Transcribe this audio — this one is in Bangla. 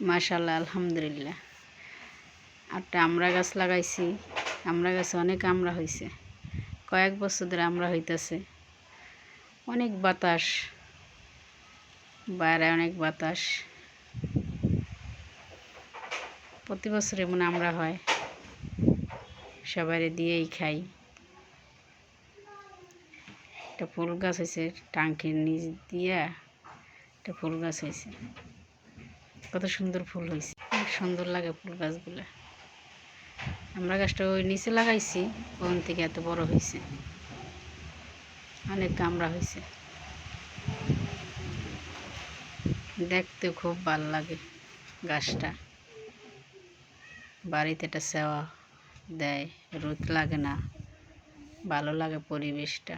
মাশাআল্লাহ, আলহামদুলিল্লাহ। একটা আমরা গাছ লাগাইছি। আমরা গাছে অনেক আমরা হয়েছে। কয়েক বছর ধরে আমরা হইতেছে। অনেক বাতাস, বাইরে অনেক বাতাস। প্রতি বছর এমন আমরা হয়, সবাই দিয়েই খাই। একটা ফুল গাছ হয়েছে টাঙ্কির নিচ দিয়া, একটা ফুল গাছ হয়েছে। কত সুন্দর ফুল হয়েছে, অনেক সুন্দর লাগে ফুল গাছগুলো। আমরা গাছটা ওই নিচে লাগাইছি, ওখান থেকে এত বড় হয়েছে, অনেক কামড়া হয়েছে। দেখতে খুব ভালো লাগে গাছটা। বাড়িতে একটা সেবা দেয়, রোদ লাগে না, ভালো লাগে পরিবেশটা।